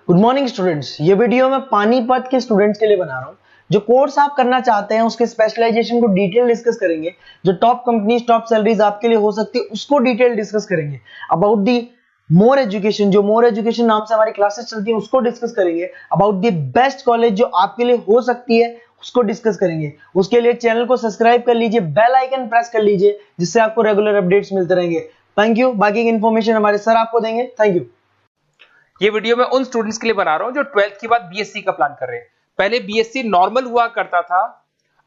Good morning students. ये video मैं पानीपत के स्टूडेंट्स के लिए बना रहा हूँ। जो कोर्स आप करना चाहते हैं उसके स्पेशलाइजेशन को डिटेल डिस्कस करेंगे। जो टॉप कंपनीज टॉप सैलरीज आपके लिए हो सकती है उसको डिटेल डिस्कस करेंगे। अबाउट दी मोर एजुकेशन, जो मोर एजुकेशन नाम से हमारी क्लासेस चलती है उसको डिस्कस करेंगे। अबाउट दी बेस्ट कॉलेज जो आपके लिए हो सकती है उसको डिस्कस करेंगे। उसके लिए चैनल को सब्सक्राइब कर लीजिए, बेल आइकन प्रेस कर लीजिए, जिससे आपको रेगुलर अपडेट्स मिलते रहेंगे। Thank you. बाकी की इंफॉर्मेशन हमारे सर आपको देंगे। Thank you. ये वीडियो मैं उन स्टूडेंट्स के लिए बना रहा हूं जो 12th के बाद बीएससी का प्लान कर रहे हैं। पहले बीएससी नॉर्मल हुआ करता था,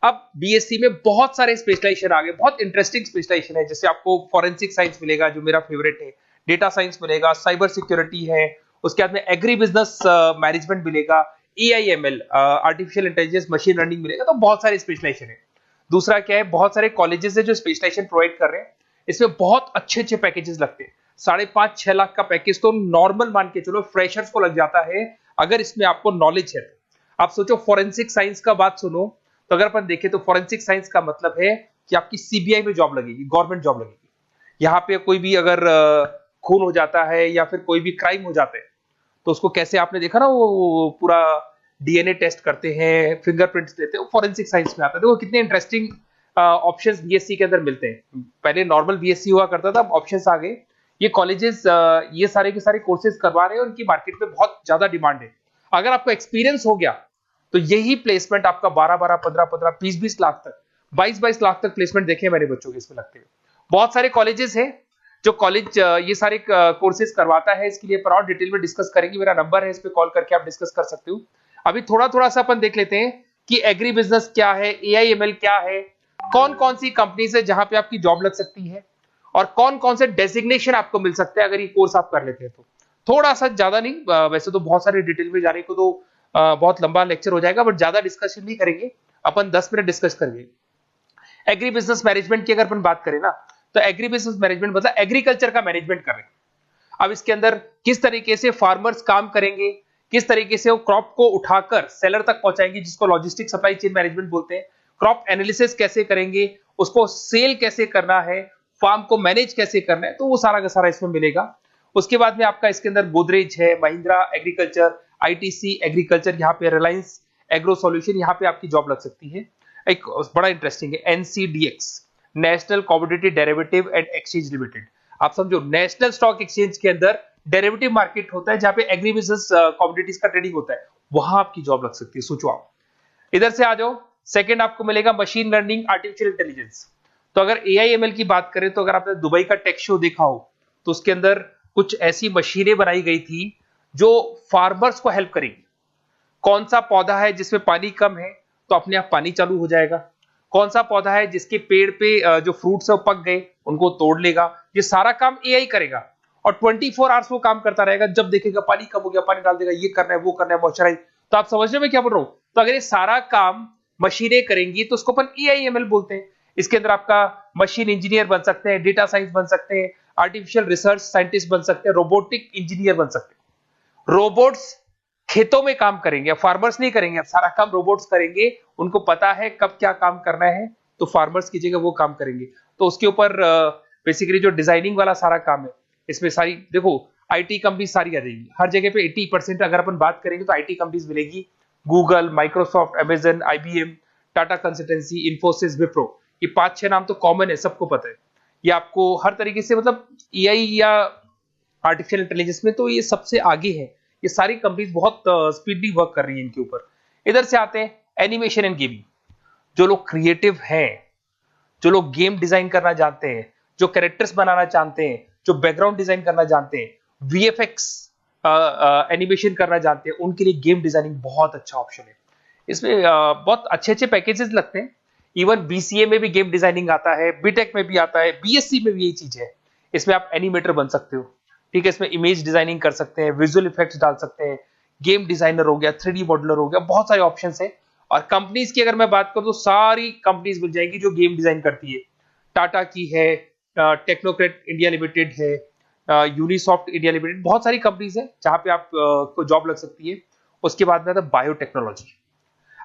अब बीएससी में बहुत सारे स्पेशलाइजेशन आ गए, बहुत इंटरेस्टिंग स्पेशलाइजेशन है। जैसे आपको फॉरेंसिक साइंस मिलेगा जो मेरा फेवरेट है, डेटा साइंस मिलेगा, साइबर सिक्योरिटी है, उसके बाद में एग्री बिजनेस मैनेजमेंट मिलेगा, AIML artificial intelligence machine learning मिलेगा। तो बहुत सारे स्पेशलाइजेशन है। दूसरा क्या है, बहुत सारे कॉलेजेस है जो स्पेशलाइजेशन प्रोवाइड कर रहे हैं। इसमें बहुत अच्छे अच्छे पैकेजेस लगते हैं। 5.5-6 लाख का पैकेज तो नॉर्मल मान के चलो फ्रेशर्स को लग जाता है, अगर इसमें आपको नॉलेज है तो। आप सोचो फॉरेंसिक साइंस का बात सुनो, तो अगर अपन देखें तो फॉरेंसिक साइंस का मतलब है कि आपकी सीबीआई में जॉब लगेगी, गवर्नमेंट जॉब लगेगी। यहाँ पे कोई भी अगर खून हो जाता है या फिर कोई भी क्राइम हो जाता है तो उसको कैसे, आपने देखा ना वो पूरा डीएनए टेस्ट करते हैं, फिंगरप्रिंट्स लेते हैं, वो फॉरेंसिक साइंस में आता है। देखो कितने इंटरेस्टिंग ऑप्शंस बीएससी के अंदर मिलते हैं। पहले नॉर्मल बीएससी हुआ करता था, अब ऑप्शंस आ गए। ये कॉलेजेस ये सारे के सारे कोर्सेज करवा रहे हैं और उनकी मार्केट में बहुत ज्यादा डिमांड है। अगर आपको एक्सपीरियंस हो गया तो यही प्लेसमेंट आपका 12-12, 15-15, 20-20 लाख तक, 22-22 लाख तक प्लेसमेंट देखे मेरे बच्चों के इसमें लगते हैं। बहुत सारे कॉलेजेस हैं जो कॉलेज ये सारे कोर्सेज करवाता है। इसके लिए पर और डिटेल में डिस्कस करेंगे। मेरा नंबर है, इस पे कॉल करके आप डिस्कस कर सकते हो। अभी थोड़ा थोड़ा सा अपन देख लेते हैं कि एग्री बिजनेस क्या है, एआईएमएल क्या है, कौन कौन सी कंपनीज है जहां पे आपकी जॉब लग सकती है, और कौन कौन से डेजिग्नेशन आपको मिल सकते हैं अगर ये कोर्स आप कर लेते हैं तो। थोड़ा सा, ज्यादा नहीं, वैसे तो बहुत सारे डिटेल में जाने को तो बहुत लंबा लेक्चर हो जाएगा, बट ज्यादा डिस्कशन नहीं करेंगे अपन, 10 मिनट डिस्कस करेंगे। एग्री बिजनेस मैनेजमेंट की अगर अपन बात करें ना, तो एग्री बिजनेस मैनेजमेंट मतलब एग्रीकल्चर का मैनेजमेंट कर रहे हैं। अब इसके अंदर किस तरीके से फार्मर्स काम करेंगे, किस तरीके से वो क्रॉप को उठाकर सेलर तक पहुंचाएंगे, जिसको लॉजिस्टिक सप्लाई चेन मैनेजमेंट बोलते हैं। क्रॉप एनालिसिस कैसे करेंगे, उसको सेल कैसे करना है, फार्म को मैनेज कैसे करना है, तो वो सारा का सारा इसमें मिलेगा। उसके बाद में आपका इसके अंदर गोदरेज है, महिंद्रा एग्रीकल्चर, आईटीसी एग्रीकल्चर, यहाँ पे रिलायंस एग्रो सॉल्यूशन, यहाँ पे आपकी जॉब लग सकती है। एक बड़ा इंटरेस्टिंग है NCDEX, national commodity derivative and exchange limited. आप समझो नेशनल स्टॉक एक्सचेंज के अंदर डेरिवेटिव मार्केट होता है जहां पे एग्री बिजनेस कमोडिटीज का ट्रेडिंग होता है, वहां आपकी जॉब लग सकती है। सोचो आप इधर से आ जाओ। सेकंड आपको मिलेगा मशीन लर्निंग आर्टिफिशियल इंटेलिजेंस। तो अगर एआईएमएल की बात करें तो अगर आपने दुबई का टेक शो देखा हो तो उसके अंदर कुछ ऐसी मशीनें बनाई गई थी जो फार्मर्स को हेल्प करेंगी। कौन सा पौधा है जिसमें पानी कम है तो अपने आप पानी चालू हो जाएगा, कौन सा पौधा है जिसके पेड़ पे जो फ्रूट्स है वो पक गए उनको तोड़ लेगा, ये सारा काम एआई करेगा। और 24 आवर्स वो काम करता रहेगा, जब देखेगा पानी कम हो गया पानी डाल देगा, ये करना है वो करना है, मॉइस्चराइज। तो आप समझ रहे हो मैं क्या बोल रहा हूं। तो अगर ये सारा काम मशीनें करेंगी तो उसको अपन एआईएमएल बोलते हैं। इसके अंदर आपका मशीन इंजीनियर बन सकते हैं, डेटा साइंस बन सकते हैं, आर्टिफिशियल रिसर्च साइंटिस्ट बन सकते हैं, रोबोटिक इंजीनियर बन सकते हैं। रोबोट्स खेतों में काम करेंगे, फार्मर्स नहीं करेंगे, अब सारा काम रोबोट्स करेंगे। उनको पता है कब क्या काम करना है, तो फार्मर्स की जगह वो काम करेंगे। तो उसके ऊपर बेसिकली जो डिजाइनिंग वाला सारा काम है, इसमें सारी देखो आईटी कंपनी सारी आ जाएगी। हर जगह पे 80% अगर अपन बात करेंगे तो आईटी कंपनीज मिलेगी। Google, Microsoft, Amazon, IBM, Tata consultancy, Infosys, Wipro, ये 5-6 नाम तो कॉमन है, सबको पता है। ये आपको हर तरीके से, मतलब एआई या आर्टिफिशियल इंटेलिजेंस में तो ये सबसे आगे है। ये सारी कंपनीज बहुत स्पीडली वर्क कर रही है इनके ऊपर। इधर से आते हैं एनिमेशन एंड गेमिंग। जो लोग क्रिएटिव हैं, जो लोग गेम डिजाइन करना जानते हैं, जो कैरेक्टर्स बनाना चाहते हैं, जो बैकग्राउंड डिजाइन करना जानते हैं, वीएफएक्स एनिमेशन करना जानते हैं, उनके लिए गेम डिजाइनिंग बहुत अच्छा ऑप्शन है। इसमें बहुत अच्छे अच्छे पैकेजेस लगते हैं। इवन बीसीए में भी गेम डिजाइनिंग आता है, बीटेक में भी आता है, बीएससी में भी यही चीज है। इसमें आप एनिमेटर बन सकते हो, ठीक है। इसमें इमेज डिजाइनिंग कर सकते हैं, विजुअल इफेक्ट्स डाल सकते हैं, गेम डिजाइनर हो गया, 3D मॉडलर हो गया, बहुत सारे ऑप्शंस हैं। और कंपनीज की अगर मैं बात करूं तो सारी कंपनीज मिल जाएंगी जो गेम डिजाइन करती है। टाटा की है, टेक्नोक्रेट इंडिया लिमिटेड है, यूनिसॉफ्ट इंडिया लिमिटेड, बहुत सारी कंपनीज है जहां पे आप को जॉब लग सकती है। उसके बाद में आता है बायोटेक्नोलॉजी।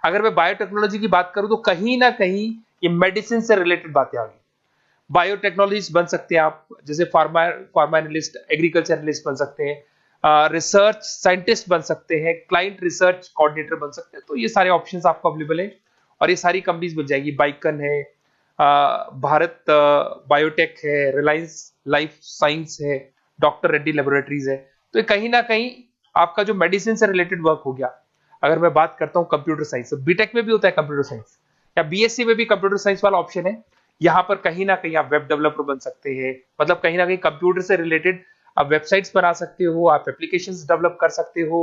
अगर मैं बायोटेक्नोलॉजी की बात करूं तो कहीं ना कहीं ये मेडिसिन से रिलेटेड बातें आ गई। बायोटेक्नोलॉजिस्ट बन सकते हैं आप, जैसे फार्मा एनालिस्ट, एग्रीकल्चर एनालिस्ट बन सकते हैं, रिसर्च साइंटिस्ट बन सकते हैं, क्लाइंट रिसर्च कोऑर्डिनेटर बन सकते हैं। तो ये सारे ऑप्शंस आपको अवेलेबल है और ये सारी कंपनीज मिल जाएगी। बाइकन है, भारत बायोटेक है, रिलायंस लाइफ साइंस है, डॉक्टर रेड्डी लेबोरेटरीज है। तो ये कहीं ना कहीं आपका जो मेडिसिन से रिलेटेड वर्क हो गया। अगर मैं बात करता हूँ कंप्यूटर साइंस, बीटेक में भी होता है कंप्यूटर साइंस, या बीएससी में भी कंप्यूटर साइंस वाला ऑप्शन है। यहाँ पर कहीं ना कहीं आप वेब डेवलपर बन सकते हैं, मतलब कहीं ना कहीं कंप्यूटर से रिलेटेड आप वेबसाइट्स बना सकते हो, आप एप्लीकेशंस डेवलप कर सकते हो,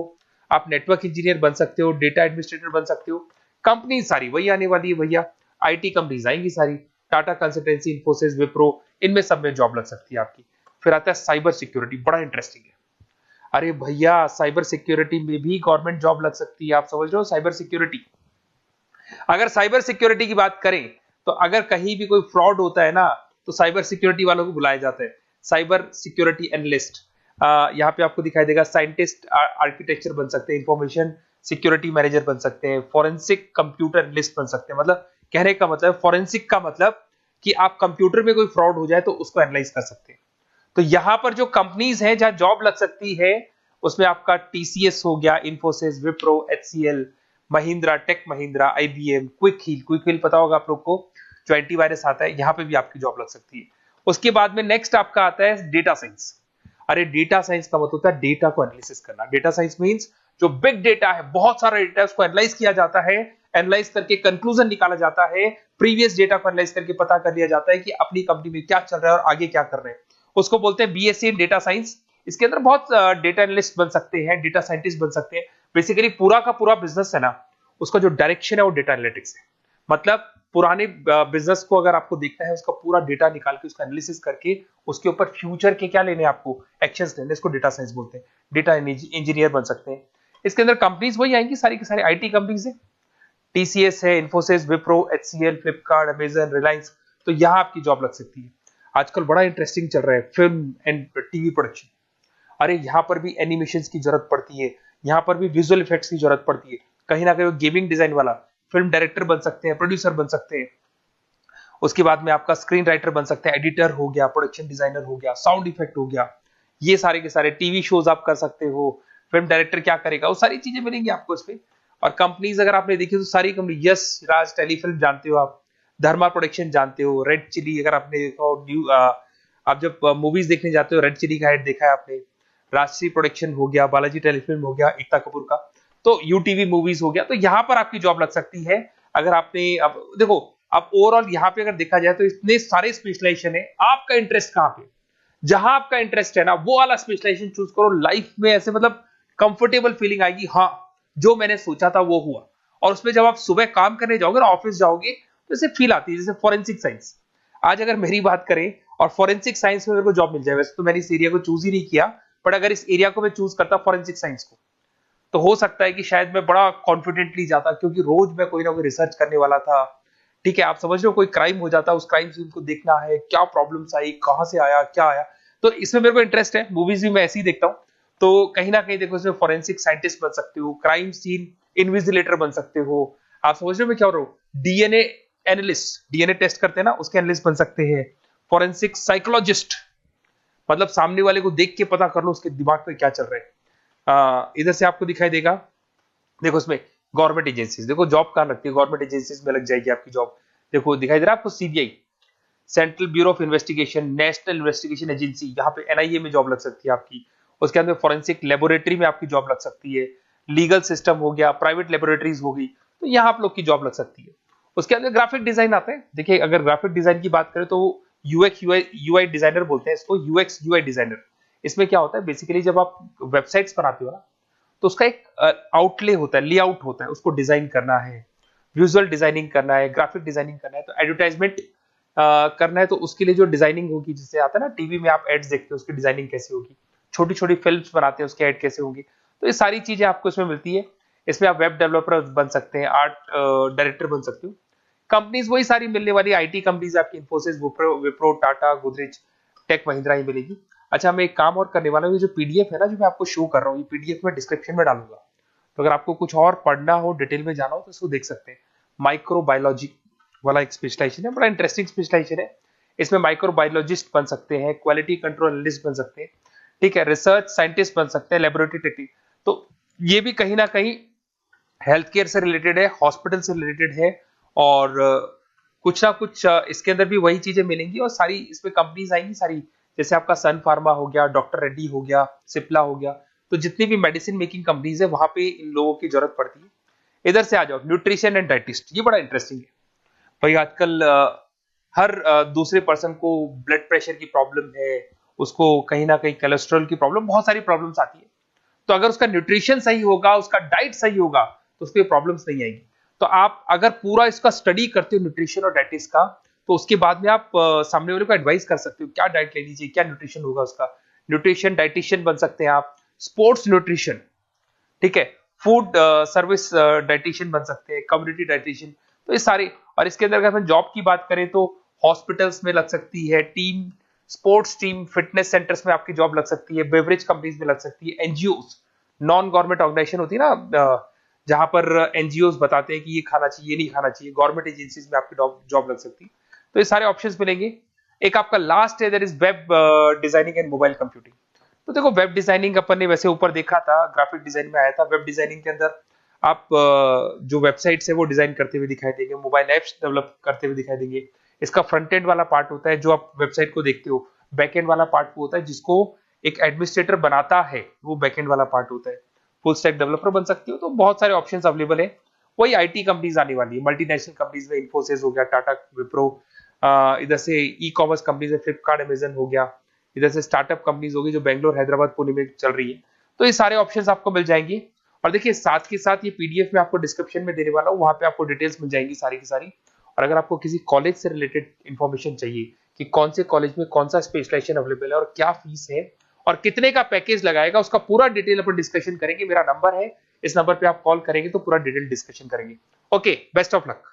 आप नेटवर्क इंजीनियर बन सकते हो, डेटा एडमिनिस्ट्रेटर बन सकते हो। कंपनी सारी वही आने वाली है भैया, आईटी कंपनीज आएंगी सारी, टाटा कंसल्टेंसी, इन्फोसिस, विप्रो, इनमें सब में जॉब लग सकती है आपकी। फिर आता है साइबर सिक्योरिटी, बड़ा इंटरेस्टिंग है। अरे भैया साइबर सिक्योरिटी में भी गवर्नमेंट जॉब लग सकती है। आप समझ रहे हो साइबर सिक्योरिटी? अगर साइबर सिक्योरिटी की बात करें तो अगर कहीं भी कोई फ्रॉड होता है ना, तो साइबर सिक्योरिटी वालों को बुलाया जाता है साइबर सिक्योरिटी एनालिस्ट। यहाँ पे आपको दिखाई देगा साइंटिस्ट, आर्किटेक्चर बन सकते हैं, इंफॉर्मेशन सिक्योरिटी मैनेजर बन सकते हैं, फॉरेंसिक कंप्यूटर एनालिस्ट बन सकते हैं। मतलब कहने का मतलब, फॉरेंसिक का मतलब कि आप कंप्यूटर में कोई फ्रॉड हो जाए तो उसको एनालाइज कर सकते हैं। तो यहां पर जो कंपनीज हैं जहां जॉब लग सकती है, उसमें आपका टीसीएस हो गया, Infosys, Wipro, HCL, Mahindra, Tech Mahindra, IBM, Quick Heal पता होगा आप लोग को, जो एंटीवायरस आता है, यहां पे भी आपकी जॉब लग सकती है। उसके बाद में नेक्स्ट आपका आता है डेटा साइंस। अरे डेटा साइंस का मतलब होता है डेटा को एनालिसिस करना। डेटा साइंस मींस जो बिग डेटा है, बहुत सारा डेटा है, उसको एनालाइज किया जाता है, एनालाइज करके कंक्लूजन निकाला जाता है, प्रीवियस डेटा को एनालाइज करके पता कर लिया जाता है कि अपनी कंपनी में क्या चल रहा है और आगे क्या कर रहे हैं। उसको बोलते हैं बीएससी इन डेटा साइंस। इसके अंदर बहुत डेटा एनालिस्ट बन सकते हैं, डेटा साइंटिस्ट बन सकते हैं। बेसिकली पूरा का पूरा बिजनेस है ना, उसका जो डायरेक्शन है वो डेटा एनालिटिक्स है। मतलब पुराने बिजनेस को अगर आपको देखना है, उसका पूरा डेटा निकाल के उसका एनालिसिस करके उसके ऊपर फ्यूचर के क्या लेने हैं आपको, एक्शंस लेने, इसको डेटा साइंस बोलते हैं। डेटा इंजीनियर बन सकते हैं। इसके अंदर कंपनीज वही आएंगी, सारी की सारी आईटी कंपनीज है, टीसीएस है, इन्फोसिस, विप्रो, एचसीएल, फ्लिपकार्ट, अमेजन, रिलायंस। तो यहां आपकी जॉब लग सकती है। आजकल बड़ा इंटरेस्टिंग चल रहा है फिल्म एंड टीवी प्रोडक्शन। अरे यहाँ पर भी एनिमेशन की जरूरत पड़ती है, यहाँ पर भी विजुअल इफेक्ट्स की जरूरत पड़ती है। कहीं ना कहीं गेमिंग डिजाइन वाला फिल्म डायरेक्टर बन सकते हैं, प्रोड्यूसर बन सकते हैं। उसके बाद में आपका स्क्रीन राइटर बन सकते हैं, एडिटर हो गया, प्रोडक्शन डिजाइनर हो गया, साउंड इफेक्ट हो गया। ये सारे के सारे टीवी शोज आप कर सकते हो। फिल्म डायरेक्टर क्या करेगा, वो सारी चीजें मिलेंगी आपको इसमें। और कंपनीज अगर आपने देखी तो सारी कंपनी, यस राज टेलीफिल्म जानते हो आप, धर्मा प्रोडक्शन जानते हो, रेड चिली अगर आपने देखा हो, न्यू आप जब मूवीज देखने जाते हो, रेड चिली का हेड देखा है आपने, राजश्री प्रोडक्शन हो गया, बालाजी टेलीफिल्म हो गया, एकता कपूर का, तो यूटीवी मूवीज हो गया। तो यहाँ पर आपकी जॉब लग सकती है। अगर आपने, अब देखो, अब ओवरऑल यहाँ पे अगर देखा जाए तो इतने सारे स्पेशलाइजेशन है, आपका इंटरेस्ट कहाँ पे, जहां आपका इंटरेस्ट है ना वो वाला स्पेशलाइजेशन चूज करो। लाइफ में ऐसे मतलब कंफर्टेबल फीलिंग आएगी, हाँ जो मैंने सोचा था वो हुआ। और उसमें जब आप सुबह काम करने जाओगे ना, ऑफिस जाओगे, तो ऐसे फील आती है। जैसे फॉरेंसिक साइंस, आज अगर मेरी बात करें और फॉरेंसिक साइंस में मेरे को जॉब मिल जाए, वैसे तो मैंने इस एरिया को चूज ही नहीं किया, बट अगर इस एरिया को मैं चूज करता फॉरेंसिक साइंस को, तो हो सकता है कि शायद मैं बड़ा कॉन्फिडेंटली जाता, क्योंकि रोज मैं कोई ना कोई रिसर्च करने वाला था। ठीक है, आप समझ रहे हो, कोई क्राइम हो जाता, उस क्राइम से उनको देखना है, क्या प्रॉब्लम्स आई, कहां से आया, क्या आया। तो इसमें मेरे को इंटरेस्ट है, मूवीज भी मैं ऐसे ही देखता हूँ। तो कहीं ना कहीं देखो, इसमें फॉरेंसिक साइंटिस्ट बन सकते हो, क्राइम सीन इन्विजिलेटर बन सकते हो। आप समझ रहे हो मैं क्या हो रहा हूँ, डीएनए एनालिस्ट, डीएनए टेस्ट करते हैं ना, उसके एनालिस्ट बन सकते हैं। फॉरेंसिक साइकोलॉजिस्ट, मतलब सामने वाले को देख के पता कर लो उसके दिमाग में क्या चल रहा है। इधर से आपको दिखाई देगा, देखो इसमें गवर्नमेंट एजेंसीज, देखो जॉब कहां लगती है, गवर्नमेंट एजेंसीज में लग जाएगी आपकी जॉब। देखो दिखाई दे रहा है आपको, CBI, central bureau of investigation, national investigation agency, यहाँ पे एनआईए में जॉब लग सकती है आपकी। उसके अंदर फॉरेंसिक लेबोरेटरी में आपकी जॉब लग सकती है। लीगल सिस्टम हो गया, प्राइवेट लेबोरेटरीज हो गई, तो यहाँ आप लोग की जॉब लग सकती है। उसके अंदर ग्राफिक डिजाइन आते हैं। देखिए अगर ग्राफिक डिजाइन की बात करें तो यूएक्स यूआई डिजाइनर बोलते हैं इसको, यूएक्स यूआई डिजाइनर। इसमें क्या होता है, बेसिकली जब आप वेबसाइट्स बनाते हो ना, तो उसका एक आउटले होता है, लेआउट होता है, उसको डिजाइन करना है, विजुअल डिजाइनिंग करना है, ग्राफिक डिजाइनिंग करना है, तो एडवर्टाइजमेंट करना है, तो उसके लिए जो डिजाइनिंग होगी, जिससे आता है ना टीवी में आप एड्स देखते हो, उसकी डिजाइनिंग कैसे होगी, छोटी छोटी फिल्म्स बनाते हैं उसके एड कैसे होंगी, तो ये सारी चीजें आपको इसमें मिलती है। इसमें आप वेब डेवलपर बन सकते हैं, आर्ट डायरेक्टर बन सकते हो। कंपनीज वही सारी मिलने वाली आईटी कंपनीज आपकी, इन्फोसिस, विप्रो, टाटा, गोदरेज, टेक महिंद्रा ही मिलेगी। अच्छा, मैं एक काम और करने वाला हूँ, जो पीडीएफ है ना जो मैं आपको शो कर रहा हूँ, ये पीडीएफ में डिस्क्रिप्शन में डालूंगा, तो अगर आपको कुछ और पढ़ना हो, डिटेल में जाना हो, तो इसको देख सकते हैं। माइक्रोबायोलॉजी वाला एक स्पेशलाइजेशन है, बड़ा इंटरेस्टिंग स्पेशलाइजेशन है। इसमें माइक्रोबायोलॉजिस्ट बन सकते हैं, क्वालिटी कंट्रोल एनालिस्ट बन सकते हैं, ठीक है, रिसर्च साइंटिस्ट बन सकते हैं, लेबोरेटरी टेक्निक। तो ये भी कहीं ना कहीं हेल्थ केयर से रिलेटेड है, हॉस्पिटल से रिलेटेड है, और कुछ ना कुछ इसके अंदर भी वही चीजें मिलेंगी, और सारी इसमें कंपनीज आएंगी सारी, जैसे आपका सन फार्मा हो गया, डॉक्टर रेड्डी हो गया, सिप्ला हो गया। तो जितनी भी मेडिसिन मेकिंग कंपनीज है वहां पे इन लोगों की जरूरत पड़ती है। इधर से आ जाओ, न्यूट्रिशन एंड डाइटिस्ट, ये बड़ा इंटरेस्टिंग है भाई। आजकल हर दूसरे पर्सन को ब्लड प्रेशर की प्रॉब्लम है, उसको कहीं ना कहीं कोलेस्ट्रॉल की प्रॉब्लम, बहुत सारी प्रॉब्लम्स आती है। तो अगर उसका न्यूट्रिशन सही होगा, उसका डाइट सही होगा, तो उसको प्रॉब्लम्स नहीं आएगी। तो आप अगर पूरा इसका स्टडी करते हो न्यूट्रिशन और डाइटिस का, तो उसके बाद में आप सामने वाले को एडवाइस कर सकते हो क्या डाइट लेनी चाहिए, क्या न्यूट्रिशन होगा उसका। न्यूट्रिशन डाइटिशियन बन सकते हैं आप, स्पोर्ट्स न्यूट्रिशन, ठीक है, फूड सर्विस डाइटिशियन बन सकते हैं, कम्युनिटी डाइटिशियन। तो ये सारे, और इसके अंदर अगर हम जॉब की बात करें तो हॉस्पिटल्स में लग सकती है, team sports team fitness centres में आपकी जॉब लग सकती है, बेवरेज कंपनीज में लग सकती है, एनजीओस नॉन गवर्नमेंट ऑर्गेनाइजेशन होती है ना, जहां पर एनजीओस बताते हैं कि ये खाना चाहिए, ये नहीं खाना चाहिए, गवर्नमेंट एजेंसीज में आपकी जॉब लग सकती है। तो ये सारे ऑप्शंस मिलेंगे। एक आपका लास्ट है, that is web designing and mobile computing. तो देखो, वेब डिजाइनिंग अपन ने वैसे ऊपर देखा था, ग्राफिक डिजाइन में आया था। वेब डिजाइनिंग के अंदर आप जो वेबसाइट्स है वो डिजाइन करते हुए दिखाई देंगे, मोबाइल एप्स डेवलप करते हुए दिखाई देंगे। इसका फ्रंट एंड वाला पार्ट होता है जो आप वेबसाइट को देखते हो, बैक एंड वाला पार्ट वो होता है जिसको एक एडमिनिस्ट्रेटर बनाता है, वो बैक एंड वाला पार्ट होता है। फुल स्टैक डेवलपर बन सकते हो। तो बहुत सारे ऑप्शंस अवेलेबल है। वही आईटी कंपनीज आने वाली है, मल्टीनेशनल कंपनीज में इन्फोसिस हो गया, टाटा, विप्रो, इधर से ई कॉमर्स कंपनीज में फ्लिपकार्ट, अमेजन हो गया, इधर से स्टार्टअप कंपनीज होगी जो बेंगलोर, हैदराबाद, पुणे में चल रही है। तो ये सारे ऑप्शंस आपको मिल जाएंगे। और देखिए, साथ के साथ ये पीडीएफ में आपको डिस्क्रिप्शन में देने वाला हूँ, वहां पे आपको डिटेल्स मिल जाएंगी सारी की सारी। और अगर आपको किसी कॉलेज से रिलेटेड इंफॉर्मेशन चाहिए कि कौन से कॉलेज में कौन सा स्पेशलाइजेशन अवेलेबल है और क्या फीस है और कितने का पैकेज लगाएगा, उसका पूरा डिटेल अपन डिस्कशन करेंगे। मेरा नंबर है, इस नंबर पे आप कॉल करेंगे तो पूरा डिटेल डिस्कशन करेंगे। Okay, best of luck.